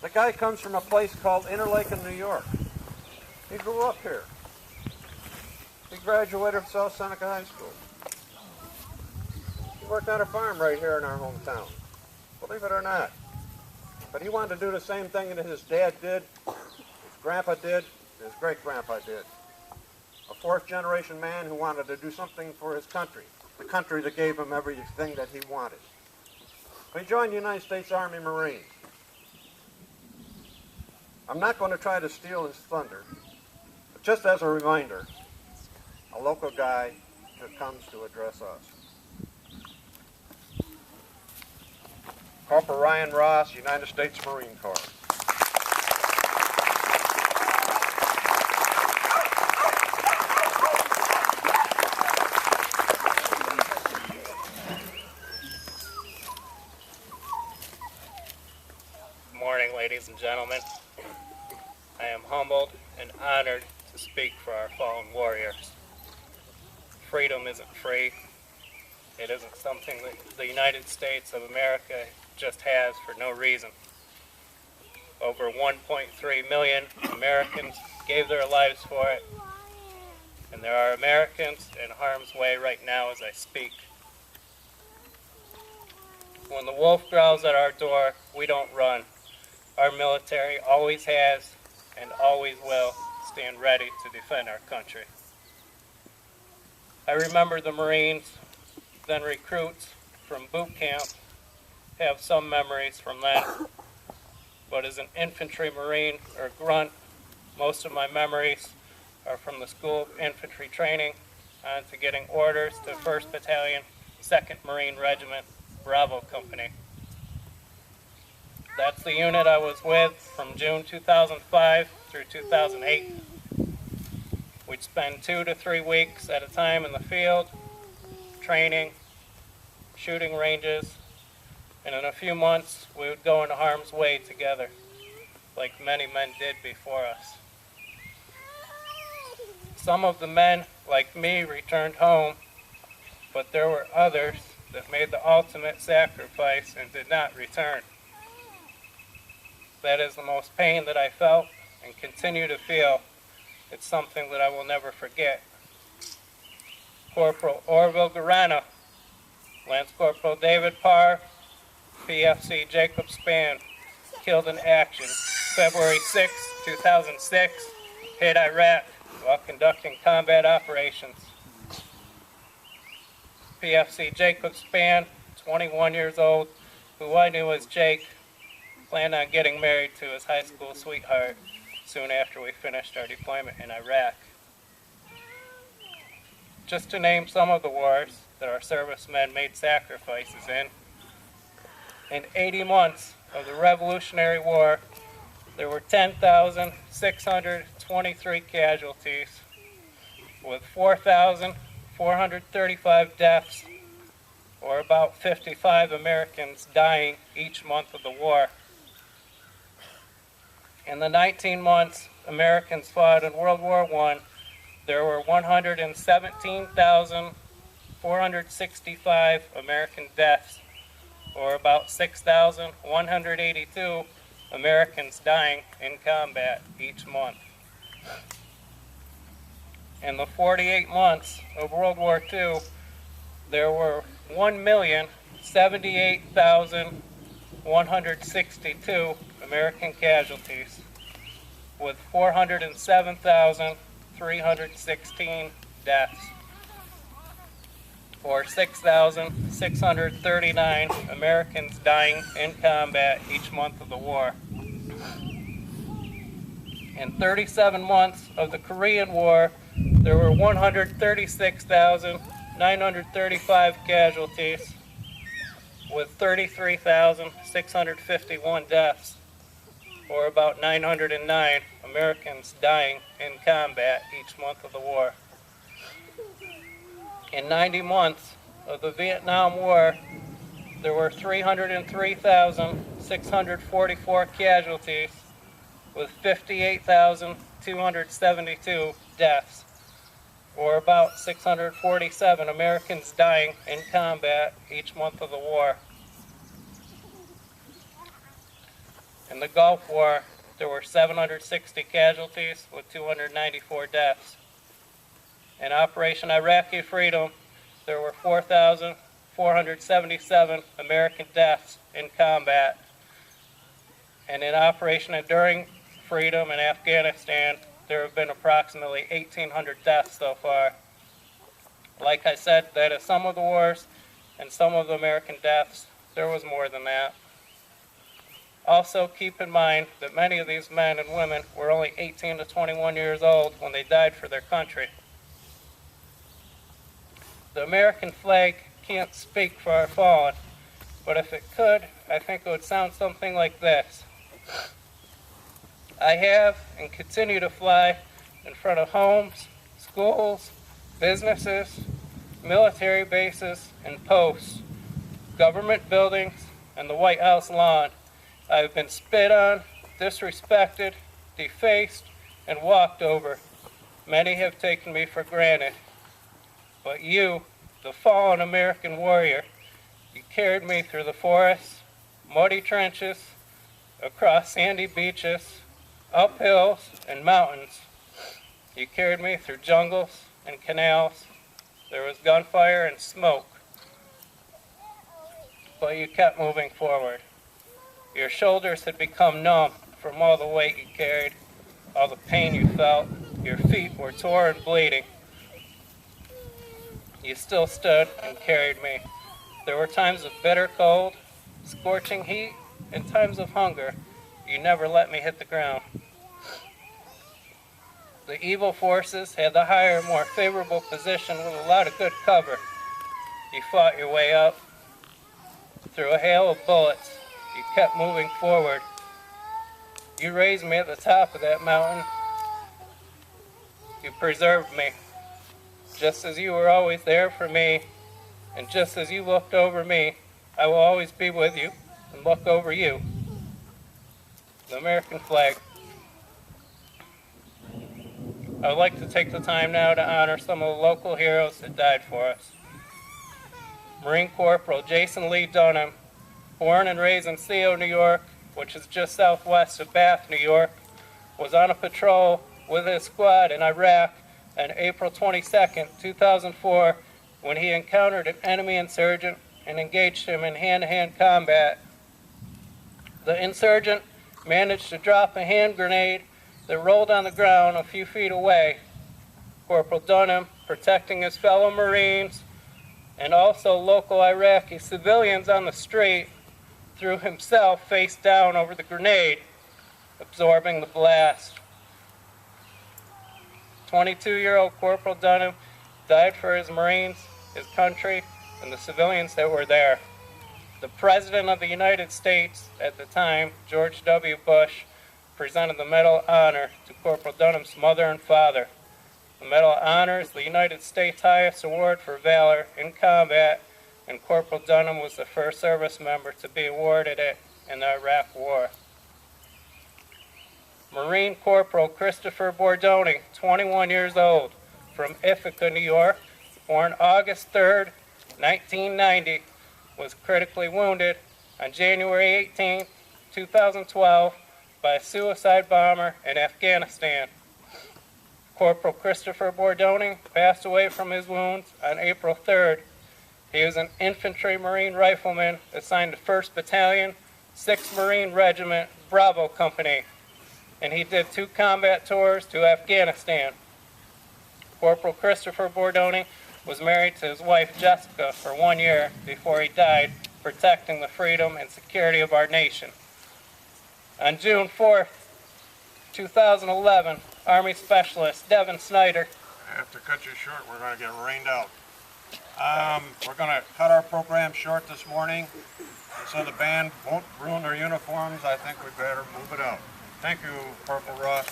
The guy comes from a place called Interlaken, New York. He grew up here. He graduated from South Seneca High School. He worked on a farm right here in our hometown, believe it or not. But he wanted to do the same thing that his dad did, his grandpa did, his great-grandpa did. A fourth-generation man who wanted to do something for his country, the country that gave him everything that he wanted. He joined the United States Army Marines. I'm not going to try to steal his thunder, but just as a reminder, a local guy that comes to address us. Corporal Ryan Ross, United States Marine Corps. Good morning, ladies and gentlemen. I am humbled and honored to speak for our fallen warriors. Freedom isn't free. It isn't something that the United States of America just has for no reason. Over 1.3 million Americans gave their lives for it, and there are Americans in harm's way right now as I speak. When the wolf growls at our door, we don't run. Our military always has and always will stand ready to defend our country. I remember the Marines, then recruits from boot camp, have some memories from that. But as an infantry Marine or grunt, most of my memories are from the School of Infantry Training on to getting orders to 1st Battalion, 2nd Marine Regiment, Bravo Company. That's the unit I was with from June 2005 through 2008. We'd spend 2 to 3 weeks at a time in the field, training, shooting ranges, and in a few months we would go into harm's way together, like many men did before us. Some of the men, like me, returned home, but there were others that made the ultimate sacrifice and did not return. That is the most pain that I felt and continue to feel. It's something that I will never forget. Corporal Orville Garana, Lance Corporal David Parr, PFC Jacob Spann, killed in action February 6, 2006, hit Iraq while conducting combat operations. PFC Jacob Spann, 21 years old, who I knew as Jake, planned on getting married to his high school sweetheart soon after we finished our deployment in Iraq. Just to name some of the wars that our servicemen made sacrifices in 80 months of the Revolutionary War, there were 10,623 casualties, with 4,435 deaths, or about 55 Americans dying each month of the war. In the 19 months Americans fought in World War I, there were 117,465 American deaths, or about 6,182 Americans dying in combat each month. In the 48 months of World War II, there were 1,078,162 American casualties, with 407,316 deaths, or 6,639 Americans dying in combat each month of the war. In 37 months of the Korean War, there were 136,935 casualties, with 33,651 deaths, or about 909 Americans dying in combat each month of the war. In 90 months of the Vietnam War, there were 303,644 casualties, with 58,272 deaths, or about 647 Americans dying in combat each month of the war. In the Gulf War, there were 760 casualties with 294 deaths. In Operation Iraqi Freedom, there were 4,477 American deaths in combat. And in Operation Enduring Freedom in Afghanistan, there have been approximately 1,800 deaths so far. Like I said, that is some of the wars and some of the American deaths. There was more than that. Also, keep in mind that many of these men and women were only 18 to 21 years old when they died for their country. The American flag can't speak for our fallen, but if it could, I think it would sound something like this. I have and continue to fly in front of homes, schools, businesses, military bases, and posts, government buildings, and the White House lawn. I have been spit on, disrespected, defaced, and walked over. Many have taken me for granted. But you, the fallen American warrior, you carried me through the forests, muddy trenches, across sandy beaches, up hills and mountains. You carried me through jungles and canals. There was gunfire and smoke. But you kept moving forward. Your shoulders had become numb from all the weight you carried, all the pain you felt. Your feet were sore and bleeding. You still stood and carried me. There were times of bitter cold, scorching heat, and times of hunger. You never let me hit the ground. The evil forces had the higher, more favorable position with a lot of good cover. You fought your way up. Through a hail of bullets, you kept moving forward. You raised me at the top of that mountain. You preserved me. Just as you were always there for me, and just as you looked over me, I will always be with you and look over you. The American flag. I would like to take the time now to honor some of the local heroes that died for us. Marine Corporal Jason Lee Dunham, born and raised in CO, New York, which is just southwest of Bath, New York, was on a patrol with his squad in Iraq on April 22, 2004, when he encountered an enemy insurgent and engaged him in hand-to-hand combat. The insurgent managed to drop a hand grenade that rolled on the ground a few feet away. Corporal Dunham, protecting his fellow Marines and also local Iraqi civilians on the street, threw himself face down over the grenade, absorbing the blast. 22-year-old Corporal Dunham died for his Marines, his country, and the civilians that were there. The President of the United States at the time, George W. Bush, presented the Medal of Honor to Corporal Dunham's mother and father. The Medal of Honor is the United States' highest award for valor in combat, and Corporal Dunham was the first service member to be awarded it in the Iraq War. Marine Corporal Christopher Bordoni, 21 years old, from Ithaca, New York, born August 3, 1990, was critically wounded on January 18, 2012, by a suicide bomber in Afghanistan. Corporal Christopher Bordoni passed away from his wounds on April 3rd. He was an infantry Marine rifleman assigned to 1st Battalion, 6th Marine Regiment, Bravo Company, and he did 2 combat tours to Afghanistan. Corporal Christopher Bordoni was married to his wife Jessica for 1 year before he died, protecting the freedom and security of our nation. On June 4th, 2011, Army Specialist Devin Snyder. I have to cut you short. We're going to get rained out. We're going to cut our program short this morning. And so the band won't ruin their uniforms, I think we better move it out. Thank you, Corporal Ross.